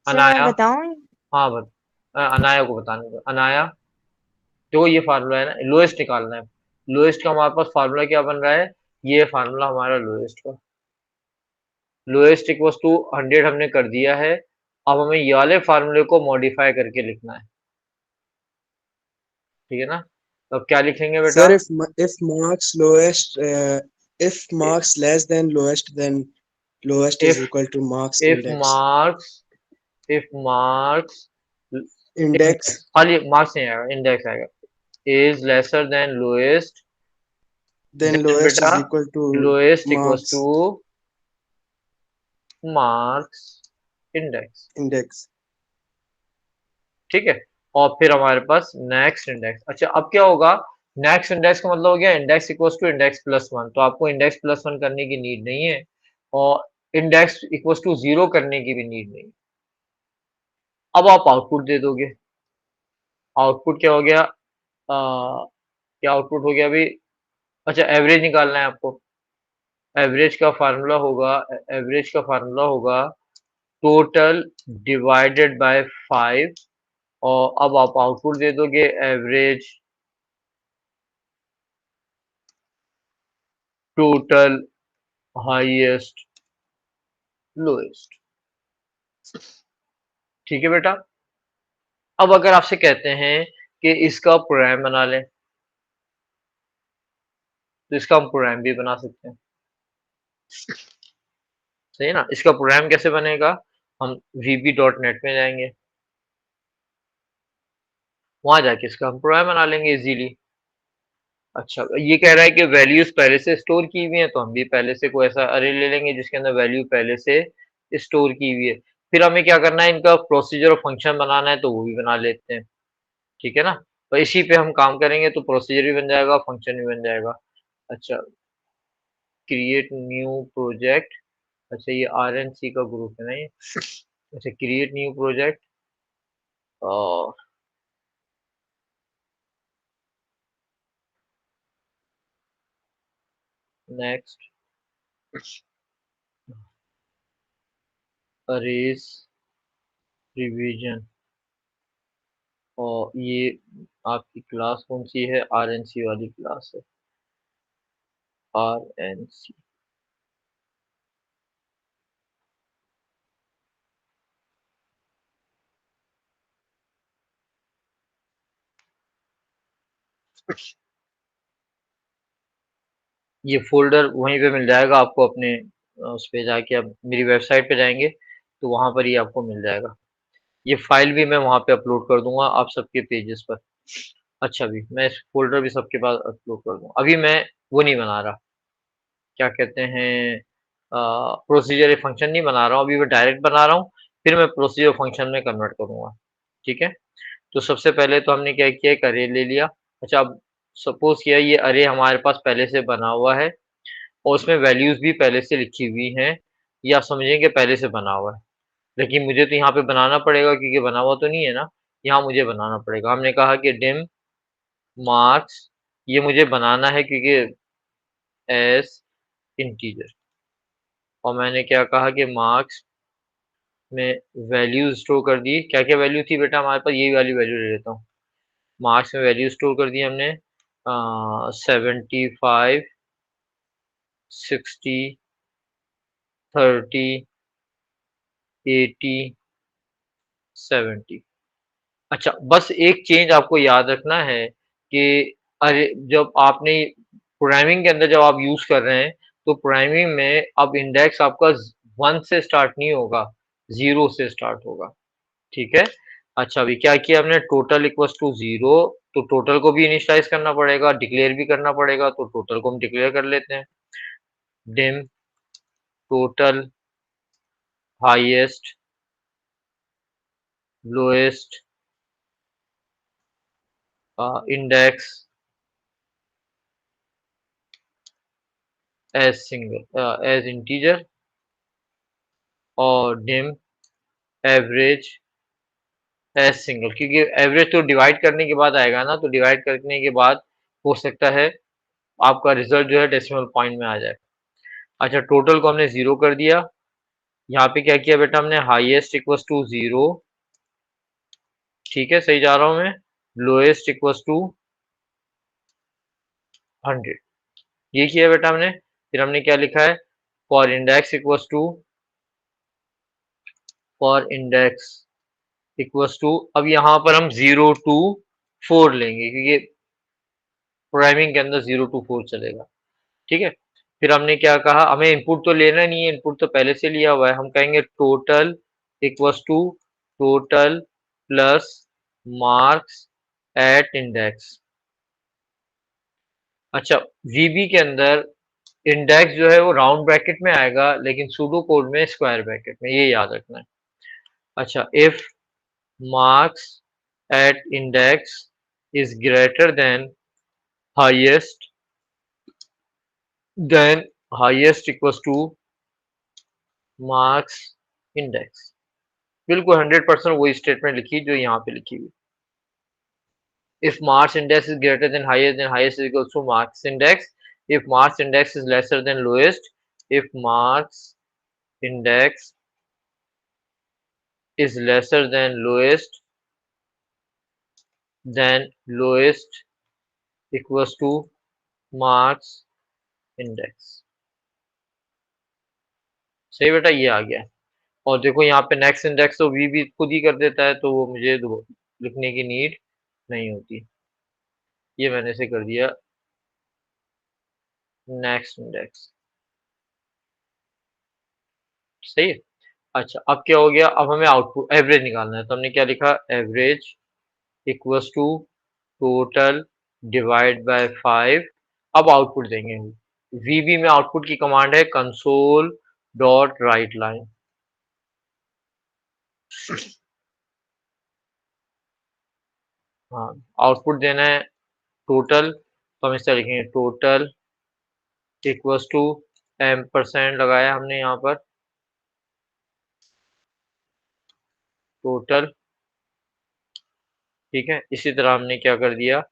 सर मैं अनाया। बताऊं? हाँ अनाया को बताने दो। अनाया, जो ये फार्मूला है ना, लोएस्ट निकालना है। लोएस्ट का हमारे पास फार्मूला क्या बन रहा है? ये फार्मूला हमारा लोएस्ट का। लोएस्ट इक्वल्स टू 100 हमने कर दिया है। अब हमें ये वाले फार्मूले को मॉडिफाई करके लिखना है, ठीक है ना? तो अब क्या लिखेंगे बेटा? Sir, if marks lowest, if marks less than lowest, then lowest is if equal to marks if index. marks if marks Index, खाली मार्क्स नहीं आएगा, इंडेक्स आएगा। Is lesser than lowest, then then lowest बेटा is equal to lowest equals to marks marks index, index. ठीक है? और फिर हमारे पास नेक्स्ट इंडेक्स। अच्छा अब क्या होगा? नेक्स्ट इंडेक्स का मतलब हो गया index equals to index plus one, तो आपको इंडेक्स प्लस वन करने की नीड नहीं है, और इंडेक्स इक्वल्स टू जीरो करने की भी नीड नहीं। अब आप आउटपुट दे दोगे। आउटपुट क्या हो गया? क्या आउटपुट हो गया अभी? अच्छा एवरेज निकालना है आपको। एवरेज का फार्मूला होगा टोटल डिवाइडेड बाय 5, और अब आप आउटपुट दे दोगे एवरेज टोटल हाईएस्ट लोएस्ट, ठीक है बेटा? अब अगर आपसे कहते हैं कि इसका प्रोग्राम बना लें, तो इसका हम प्रोग्राम भी बना सकते हैं, सही है ना? इसका प्रोग्राम कैसे बनेगा? हम vb.net में जाएंगे, वहां जाके इसका हम प्रोग्राम बना लेंगे इजीली। अच्छा ये कह रहा है कि वैल्यूज पहले से स्टोर की हुई है, तो हम भी पहले से कोई ऐसा अरे ले लेंगे जिसके अंदर वैल्यू पहले से स्टोर की हुई है। फिर हमें क्या करना है, इनका प्रोसीजर और फंक्शन बनाना है, तो वो भी बना लेते हैं, ठीक है ना? तो इसी पे हम काम करेंगे, तो प्रोसीजर भी बन जाएगा, फंक्शन भी बन जाएगा। अच्छा क्रिएट न्यू प्रोजेक्ट। अच्छा ये RNC का ग्रुप है ना ये? अच्छा क्रिएट न्यू प्रोजेक्ट, और नेक्स्ट अरेज रिवीजन, और ये आपकी क्लास कौन सी है? RNC वाली क्लास है, RNC। ये फ़ोल्डर वहीं पे मिल जाएगा आपको अपने उस पे जाके, आप मेरी वेबसाइट पे जाएँगे तो वहाँ पर ही आपको मिल जाएगा। ये फ़ाइल भी मैं वहाँ पे अपलोड कर दूँगा आप सबके पेजेस पर। अच्छा अभी मैं इस फ़ोल्डर भी सबके पास अपलोड कर दूँगा। अभी मैं वो नहीं बना रहा, क्या कहते हैं, प्रोसीजर या फंक्शन नहीं बना रहा हूँ, अभी मैं डायरेक्ट बना रहा हूँ, फिर मैं प्रोसीजर फंक्शन में कन्वर्ट करूँगा, ठीक है? तो सबसे पहले तो हमने क्या किया, एक अरे ले लिया। अच्छा अब सपोज़ किया ये अरे हमारे पास पहले से बना हुआ है, और उसमें वैल्यूज़ भी पहले से लिखी हुई हैं, ये आप समझिए कि पहले से बना हुआ है। लेकिन मुझे तो यहाँ पे बनाना पड़ेगा क्योंकि बना हुआ तो नहीं है ना, यहाँ मुझे बनाना पड़ेगा। हमने कहा कि डिम मार्क्स, ये मुझे बनाना है क्योंकि एस इंटीजर, और मैंने क्या कहा कि मार्क्स में वैल्यू स्टोर कर दी। क्या-क्या वैल्यू थी बेटा हमारे पास? यही वाली वैल्यू ले लेता हूँ। मार्क्स में वैल्यू स्टोर कर दी हमने 75, 60, 30, 80, 70। अच्छा बस एक चेंज आपको याद रखना है कि अरे जब आपने प्रोग्रामिंग के अंदर जब आप यूज कर रहे हैं, तो प्रोग्रामिंग में अब इंडेक्स आपका 1 से स्टार्ट नहीं होगा, 0 से स्टार्ट होगा, ठीक है? अच्छा अभी क्या किया हमने, टोटल इक्वल्स टू 0, तो टोटल को भी इनिशियलाइज करना पड़ेगा, डिक्लेयर भी करना पड़ेगा, तो टोटल को हम डिक्लेयर कर लेते हैं। Dim total highest lowest index as single as integer, और डिम एवरेज एज सिंगल, क्योंकि एवरेज तो डिवाइड करने के बाद आएगा ना, तो डिवाइड करने के बाद हो सकता है आपका रिजल्ट जो है डेसिमल पॉइंट में आ जाए। अच्छा टोटल को हमने 0 कर दिया, यहाँ पे क्या किया बेटा हमने, हाईएस्ट इक्वल्स टू 0, ठीक है सही जा रहा हूँ मैं, लोएस्ट इक्वल्स टू 100, ये किया बेटा हमने। फिर हमने क्या लिखा है, for index equals to, for index equals to, अब यहाँ पर हम 0 to 4 लेंगे क्योंकि प्रोग्रामिंग के अंदर 0 to 4 चलेगा, ठीक है। फिर हमने क्या कहा, हमें इनपुट तो लेना नहीं है, इनपुट तो पहले से लिया हुआ है, हम कहेंगे total equals to total plus marks at index. अच्छा, वीबी के अंदर इंडेक्स जो है वो राउंड ब्रैकेट में आएगा, लेकिन सूडो कोड में स्क्वायर ब्रैकेट में, ये याद रखना है। अच्छा, if marks at index is greater than highest, then highest equals to marks index. बिल्कुल 100% वही स्टेटमेंट लिखी जो यहाँ पे लिखी हुई। If March index is greater than highest, then highest is equals to March index. If March index is lesser than lowest, if March index is lesser than lowest, then lowest equals to March index. सही बेटा, ये आ गया। और देखो यहाँ पे next index तो we भी खुद ही कर देता है, तो वो मुझे लिखने की नीड नहीं होती। ये मैंने से कर दिया नेक्स्ट इंडेक्स, सही है। अच्छा, अब क्या हो गया, अब हमें आउटपुट एवरेज निकालना है, तो हमने क्या लिखा, average equals to total divide by 5। अब आउटपुट देंगे, वीबी में आउटपुट की कमांड है कंसोल डॉट राइट लाइन। हाँ, आउटपुट देना है टोटल, तो हम इस तरह लिखेंगे टोटल इक्वल्स टू %, लगाया हमने यहाँ पर टोटल, ठीक है। इसी तरह हमने क्या कर दिया,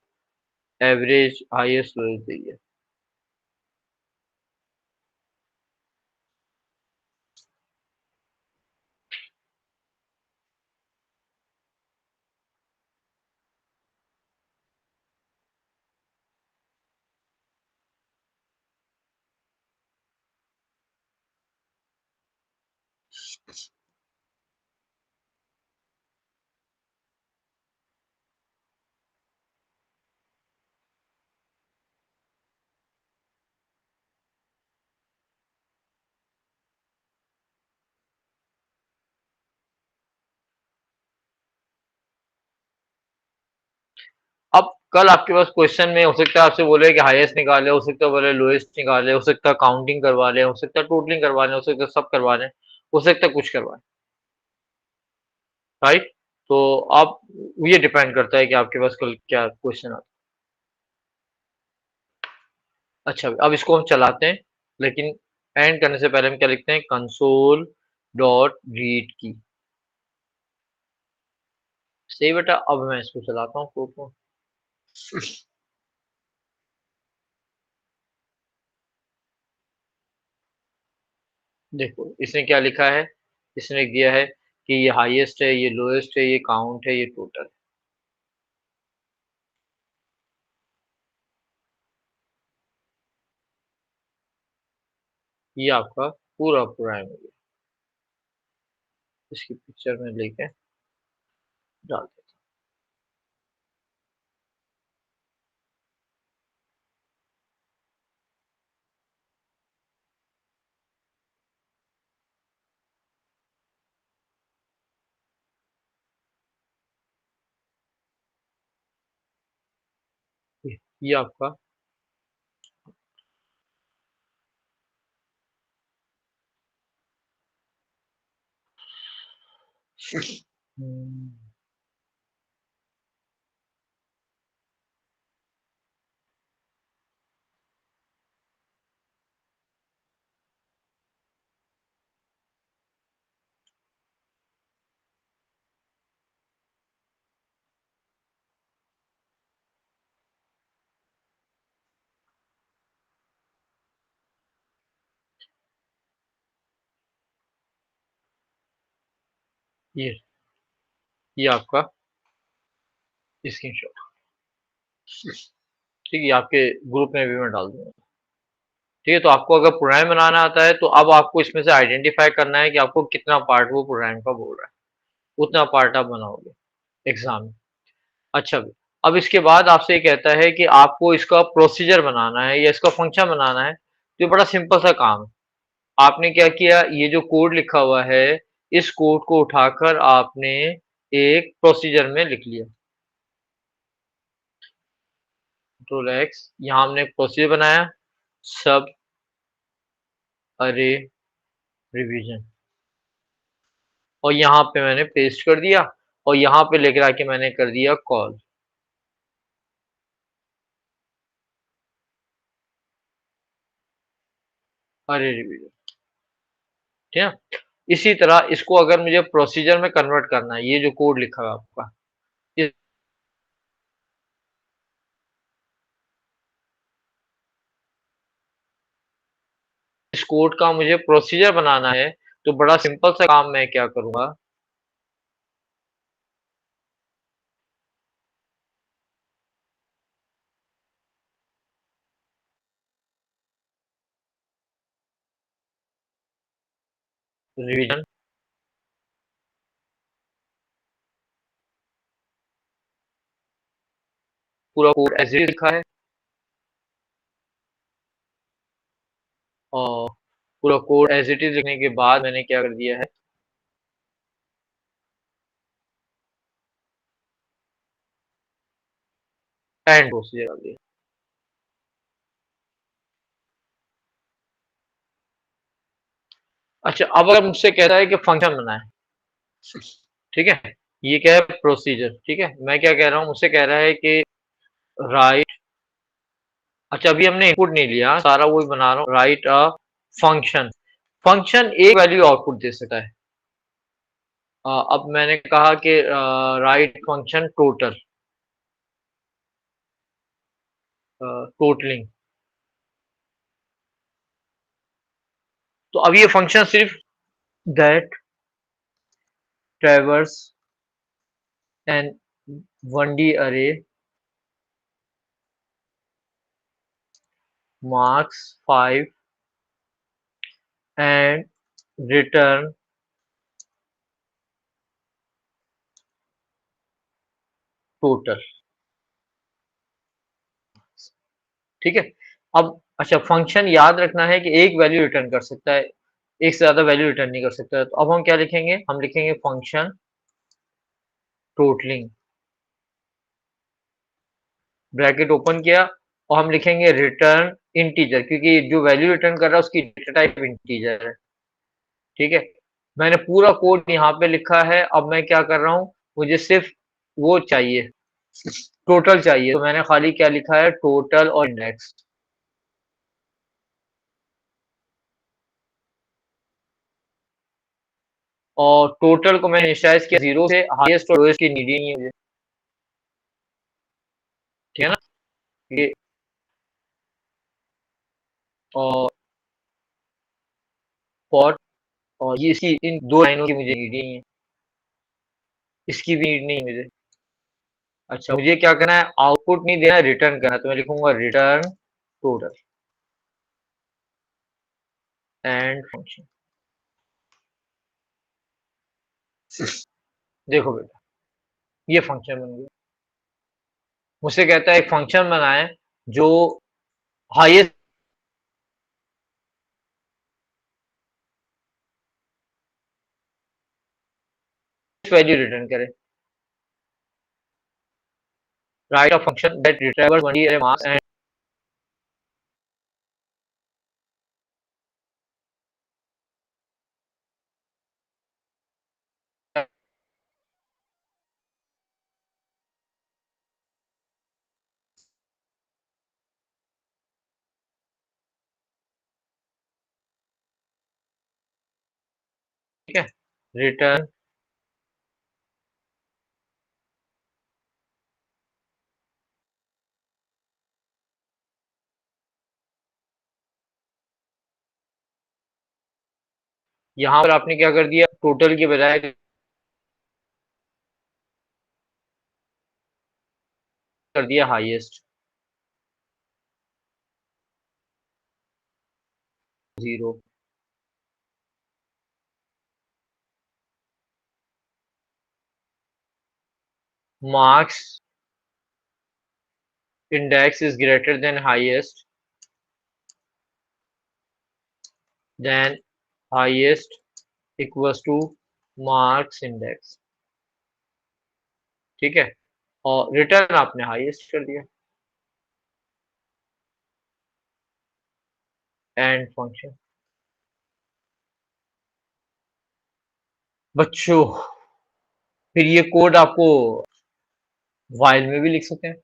एवरेज हाईएस्ट लोएस्ट दे दिया। अब कल आपके पास क्वेश्चन में हो सकता है आपसे बोले कि हाईएस्ट निकाले, हो सकता है बोले लोएस्ट निकाले, हो सकता है काउंटिंग करवा ले, हो सकता है टोटलिंग करवा ले, हो सकता है सब करवा लें, हो सकता है कुछ करवाएं, राइट। तो आप, ये डिपेंड करता है कि आपके पास कल क्या क्वेश्चन आता है। अच्छा, अब इसको हम चलाते हैं, लेकिन एंड करने से पहले हम क्या लिखते हैं, कंसोल डॉट रीड की। सही बेटा, अब मैं इसको चलाता हूँ कोड को। देखो इसने क्या लिखा है, इसने लिख दिया है कि ये हाईएस्ट है, ये लोएस्ट है, ये काउंट है, ये टोटल है। ये आपका पूरा प्रोग्राम है, इसकी पिक्चर में लेके डाल देता हूँ। ये आपका हम्म, ये आपका स्क्रीनशॉट, ठीक है, ये आपके ग्रुप में भी मैं डाल दूंगा। ठीक है, तो आपको अगर प्रोग्राम बनाना आता है तो अब आपको इसमें से आइडेंटिफाई करना है कि आपको कितना पार्ट वो प्रोग्राम का बोल रहा है, उतना पार्ट आप बनाओगे एग्जाम में। अच्छा, अब इसके बाद आपसे ये कहता है कि आपको इसका प्रोसीजर बनाना है या इसका फंक्शन बनाना है, तो ये बड़ा सिंपल सा काम है। आपने क्या किया, ये जो कोड लिखा हुआ है, इस कोड को उठाकर आपने एक प्रोसीजर में लिख लिया। कंट्रोल एक्स, यहाँ हमने एक प्रोसीजर बनाया, सब अरे रिवीजन, और यहाँ पे मैंने पेस्ट कर दिया, और यहाँ पे लेकर आके मैंने कर दिया कॉल। अरे रिवीजन, ठीक है। इसी तरह इसको अगर मुझे प्रोसीजर में कन्वर्ट करना है, ये जो कोड लिखा है आपका, इस कोड का मुझे प्रोसीजर बनाना है, तो बड़ा सिंपल सा काम मैं क्या करूंगा, रिवीजन, पूरा कोड एज इट इज लिखा है, और पूरा कोड एज इट इज लिखने के बाद मैंने क्या कर दिया है, एंड प्रोसीजर कर दिया। अच्छा, अब अगर मुझसे कहता है कि फंक्शन बनाए, ठीक है, ये क्या है, प्रोसीजर, ठीक है, मैं क्या कह रहा हूँ, मुझसे कह रहा है कि राइट, अच्छा अभी हमने इनपुट नहीं लिया, सारा वही बना रहा हूँ, राइट अ फंक्शन, फंक्शन एक वैल्यू आउटपुट दे सकता है। अब मैंने कहा कि राइट फंक्शन टोटल, टोटलिंग, तो अब ये फंक्शन सिर्फ that traverse N 1D array marks 5 and return total, ठीक है। अब अच्छा, फंक्शन याद रखना है कि एक वैल्यू रिटर्न कर सकता है, एक से ज्यादा वैल्यू रिटर्न नहीं कर सकता है। तो अब हम क्या लिखेंगे, हम लिखेंगे फंक्शन टोटलिंग, ब्रैकेट ओपन किया, और हम लिखेंगे रिटर्न इंटीजर, क्योंकि जो वैल्यू रिटर्न कर रहा है उसकी डेटा टाइप इंटीजर है, ठीक है। मैंने पूरा कोड यहाँ पे लिखा है, अब मैं क्या कर रहा हूँ, मुझे सिर्फ वो चाहिए, टोटल चाहिए, तो मैंने खाली क्या लिखा है, टोटल और इंडेक्स, और टोटल को मैंने इनिशियलाइज किया 0 से, हाईएस्ट और लोएस्ट की नीड ही नहीं है मुझे, ठीक है ना, ये, और फॉर, और ये इसकी इन दो लाइनों की मुझे नीड ही नहीं है, इसकी भी नीड नहीं है मुझे। अच्छा, मुझे क्या करना है, आउटपुट नहीं देना है, रिटर्न करना है, तो मैं लिखूंगा रिटर्न टोटल एंड फंक्शन। देखो बेटा, ये फंक्शन बन गया। मुझसे कहता है एक फंक्शन बनाए जो हाईएस्ट वैल्यू रिटर्न करे, write a function that retrieves 1D array marks and, ठीक है, रिटर्न, यहाँ पर आपने क्या कर दिया, टोटल के बजाय कर दिया highest 0 marks index is greater than highest, then highest equals to marks index। ठीक है, और रिटर्न आपने हाईएस्ट कर दिया, एंड फंक्शन। बच्चों फिर ये कोड आपको वाइल में भी लिख सकते हैं।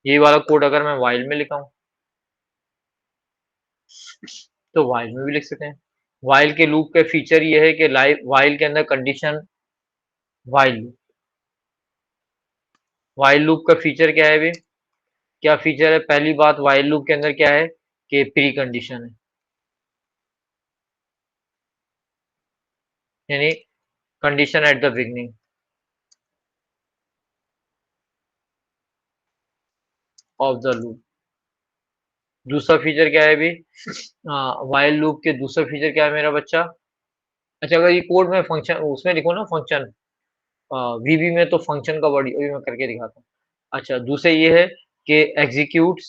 ये वाला कोड अगर मैं वाइल में लिखा हूँ तो वाइल में भी लिख सकते हैं। वाइल के लूप का फीचर ये है कि वाइल के अंदर कंडीशन वाइल लूप का फीचर क्या है भी, क्या फीचर है? पहली बात, वाइल लूप के अंदर क्या है कि प्री कंडीशन है, यानी condition at the beginning of the loop. दूसरा फीचर क्या है भी, वाइल लूप के दूसरा फीचर क्या है मेरा बच्चा? अच्छा, अगर ये कोड में फंक्शन उसमें लिखो ना, फंक्शन वीबी में, तो फंक्शन का वर्ड अभी मैं करके दिखाता हूँ। अच्छा, दूसरे ये है कि executes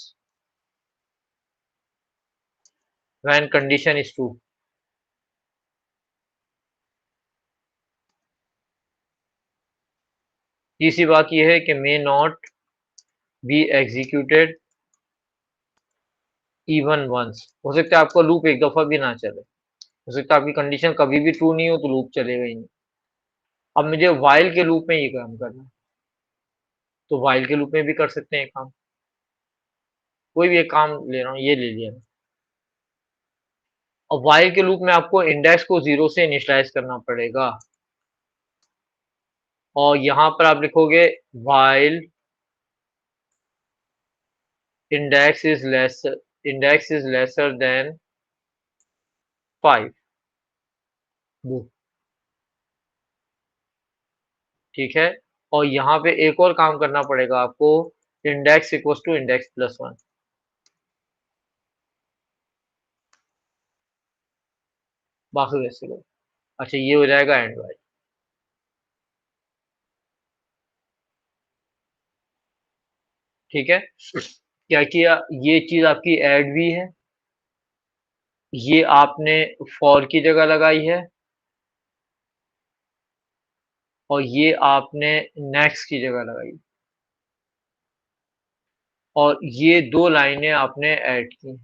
when condition is true. तीसरी बात ये है कि may not be executed even once. हो सकता है आपका लूप एक दफा भी ना चले, हो सकता है आपकी कंडीशन कभी भी ट्रू नहीं हो तो लूप चलेगा ही नहीं। अब मुझे वाइल के लूप में ये काम करना है, तो वाइल के लूप में भी कर सकते हैं काम। कोई भी एक काम ले रहा हूँ, ये ले लिया। और वाइल के लूप में आपको इंडेक्स को 0 से इनिशियलाइज करना पड़ेगा, और यहाँ पर आप लिखोगे while index is lesser then 5। ठीक है, और यहाँ पे एक और काम करना पड़ेगा आपको, index equal to index plus 1। बाकी वैसे लो। अच्छा, ये हो जाएगा एंड वाइल। ठीक है, क्या किया, ये चीज आपकी ऐड भी है, ये आपने फॉर की जगह लगाई है, और ये आपने नेक्स्ट की जगह लगाई, और ये दो लाइनें आपने ऐड की।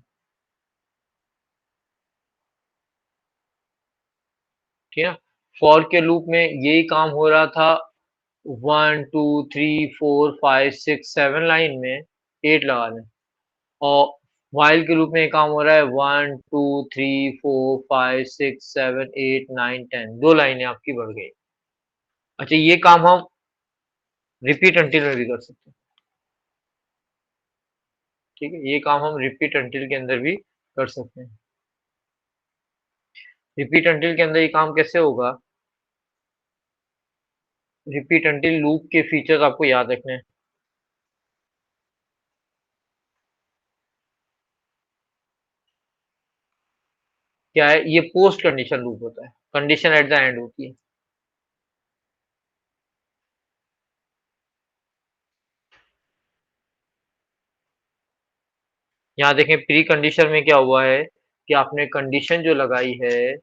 ठीक है, फॉर के लूप में यही काम हो रहा था 1 2 3 4 5 6 7 लाइन में 8 लगा दें, और वाइल के लूप में ये काम हो रहा है 1 2 3 4 5 6 7 8 9 10, दो लाइनें आपकी बढ़ गई। अच्छा, ये काम हम रिपीट अंटिल में भी कर सकते हैं। ठीक है, ये काम हम रिपीट अंटिल के अंदर भी कर सकते हैं। रिपीट अंटिल के अंदर ये काम कैसे होगा? रिपीट अंटिल लूप के फीचर्स आपको याद रखने हैं। क्या है? ये पोस्ट कंडीशन लूप होता है, कंडीशन एट द एंड होती है। यहाँ देखें, प्री कंडीशन में क्या हुआ है कि आपने कंडीशन जो लगाई है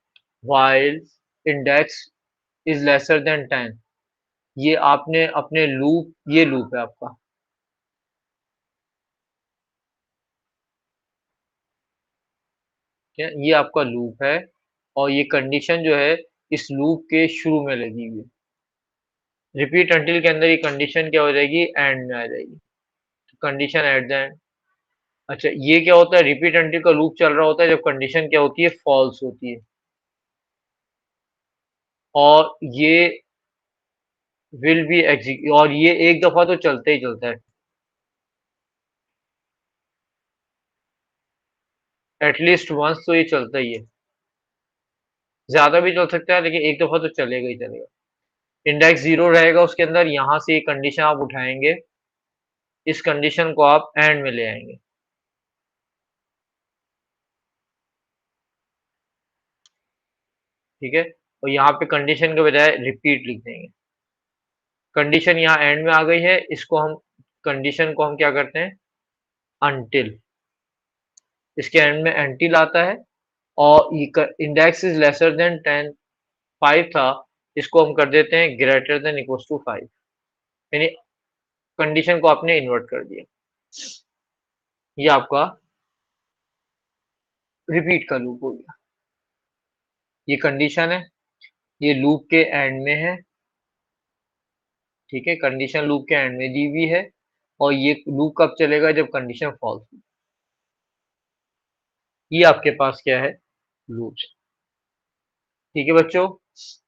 while index is lesser then 10, ये आपने अपने लूप, ये लूप है आपका, ठीक है, ये आपका लूप है, और ये कंडीशन जो है इस लूप के शुरू में लगी हुई है। रिपीट अंटिल के अंदर ये कंडीशन क्या हो जाएगी? एंड में आ जाएगी, कंडीशन एट द एंड। अच्छा, ये क्या होता है? रिपीट अंटिल का लूप चल रहा होता है जब कंडीशन क्या होती है? फॉल्स होती है, और ये विल बी एग्जीक्यूट, और ये एक दफा तो चलता ही चलता है, एटलीस्ट वंस तो ये चलता ही है। ज्यादा भी चल सकता है, लेकिन एक दफा तो चलेगा ही चलेगा। इंडेक्स 0 रहेगा उसके अंदर, यहाँ से ये कंडीशन आप उठाएंगे, इस कंडीशन को आप एंड में ले आएंगे। ठीक है, और यहाँ पे कंडीशन के बजाय रिपीट लिख देंगे। कंडीशन यहाँ एंड में आ गई है, इसको हम कंडीशन को हम क्या करते हैं, अनटिल, इसके एंड में अनटिल आता है, और इंडेक्स इज लेसर देन 10 5 था, इसको हम कर देते हैं ग्रेटर देन इक्वल्स टू 5, यानी कंडीशन को आपने इन्वर्ट कर दिया। ये आपका रिपीट का लूप हो गया। ये कंडीशन है, ये लूप के एंड में है। ठीक है, कंडीशन लूप के एंड में दी हुई है, और ये लूप कब चलेगा, जब कंडीशन फॉल्स। ये आपके पास क्या है, लूप। ठीक है बच्चों,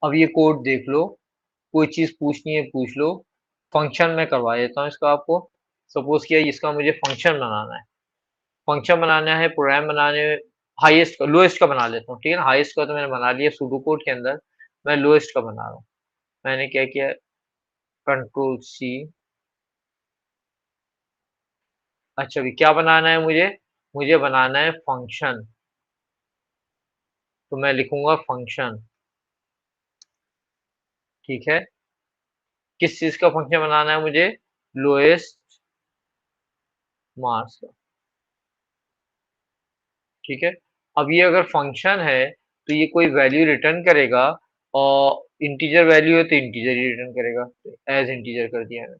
अब ये कोड देख लो, कोई चीज पूछनी है पूछ लो। फंक्शन में करवा देता हूँ इसका आपको। सपोज किया इसका मुझे फंक्शन बनाना है, फंक्शन बनाना है, प्रोग्राम बनाने में हाईएस्ट का लोएस्ट का बना लेता हूँ। ठीक है ना, हाईएस्ट का तो मैंने बना लिया सुडो कोड के अंदर, मैं लोएस्ट का बना रहा हूँ। मैंने क्या किया, कंट्रोल सी। अच्छा, अभी क्या बनाना है मुझे, मुझे बनाना है फंक्शन, तो मैं लिखूंगा फंक्शन। ठीक है, किस चीज का फंक्शन बनाना है मुझे, लोएस्ट मार्क्स का। ठीक है, अब ये अगर फंक्शन है तो ये कोई वैल्यू रिटर्न करेगा, और इंटीजर वैल्यू है तो इंटीजर ही रिटर्न करेगा, एज इंटीजर कर दिया है।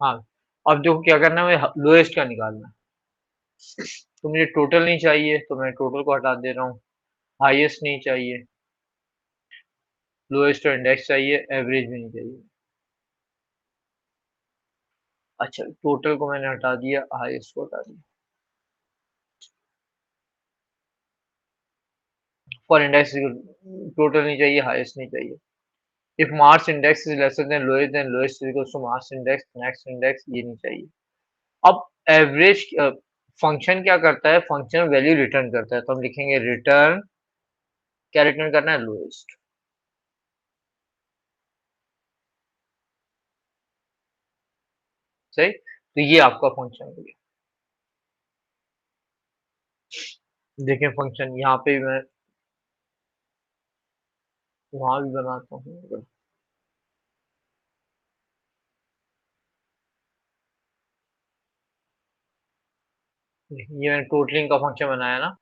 हाँ, अब देखो क्या करना है, मुझे लोएस्ट का निकालना है। तो मुझे टोटल नहीं चाहिए, तो मैं टोटल को हटा दे रहा हूँ। हाईएस्ट नहीं चाहिए, लोएस्ट और इंडेक्स चाहिए, एवरेज भी नहीं चाहिए। अच्छा, टोटल को मैंने हटा दिया, हाईएस्ट को हटा दिया। फॉर इंडेक्स टोटल नहीं चाहिए, हाईएस्ट नहीं चाहिए। If marks index is lesser than lowest is equal to marks index, next index, ये नहीं चाहिए। अब एवरेज फंक्शन क्या करता है, फंक्शन वैल्यू रिटर्न करता है, तो हम लिखेंगे रिटर्न, क्या रिटर्न करना है, लोएस्ट। सही, तो ये आपका फंक्शन हो गया। देखें फंक्शन यहाँ पे मैं वहां भी बनाता हूँ। ये मैंने टोटलिंग का फंक्शन बनाया ना,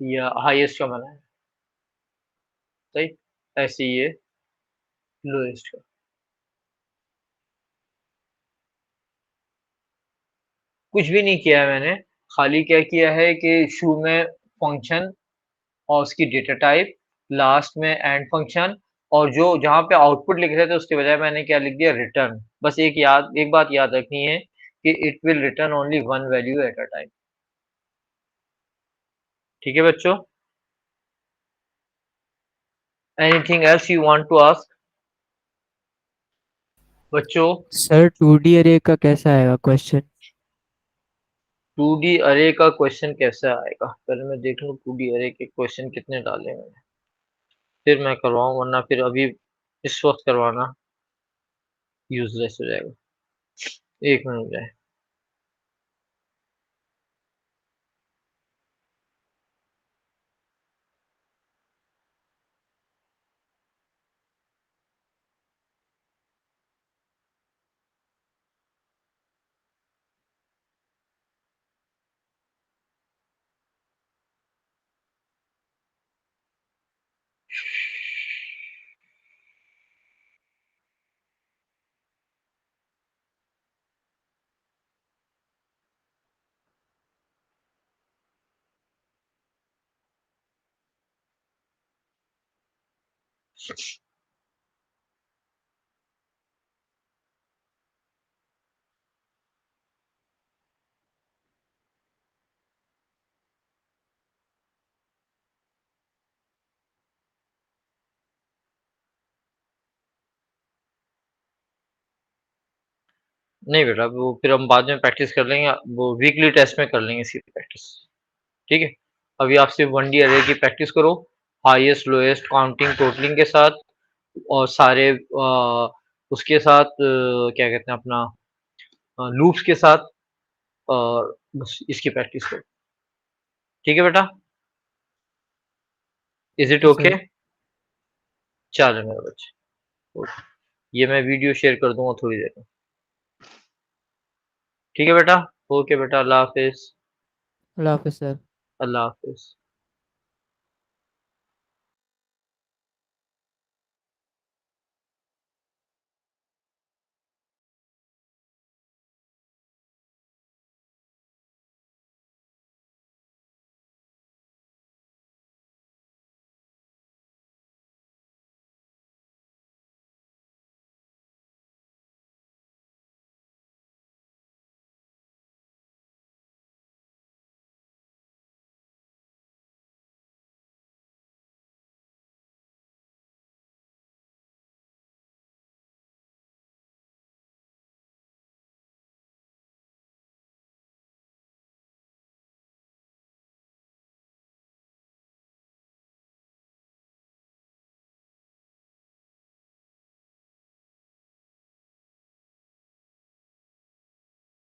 या हाईएस्ट का बनाया। सही, ऐसे ही ये लोएस्ट का। कुछ भी नहीं किया है मैंने, खाली क्या किया है कि शुरू में फंक्शन और उसकी डेटा टाइप, लास्ट में एंड फंक्शन, और जो जहाँ पे आउटपुट लिख रहे थे उसके बजाय मैंने क्या लिख दिया, रिटर्न। बस एक बात याद रखनी है कि it will return only one value at a time. ठीक है बच्चों, anything else you want to ask बच्चों। सर 2D अरे का कैसा आएगा क्वेश्चन? 2D अरे का क्वेश्चन कैसे आएगा, पहले मैं देख लूँ 2D अरे के क्वेश्चन कितने डाले मैंने, फिर मैं करवाऊँ, वरना फिर अभी इस वक्त करवाना यूजलेस हो जाएगा। एक मिनट जाए। नहीं बेटा, वो फिर हम बाद में प्रैक्टिस कर लेंगे, वो वीकली टेस्ट में कर लेंगे इसकी प्रैक्टिस, ठीक है? अभी आप सिर्फ 1D अरे की प्रैक्टिस करो, हाईएस्ट लोएस्ट काउंटिंग टोटलिंग के साथ, और सारे उसके साथ क्या कहते हैं अपना लूप्स के साथ, और बस इसकी प्रैक्टिस करो, ठीक है बेटा? इज इट जी ओके? सर। चलो मेरे बच्चे, ओके। ये मैं वीडियो शेयर कर दूंगा थोड़ी देर में, ठीक है बेटा? ओके बेटा, अल्लाह हाफिज। अल्लाह हाफिज़ सर। अल्लाह हाफिज।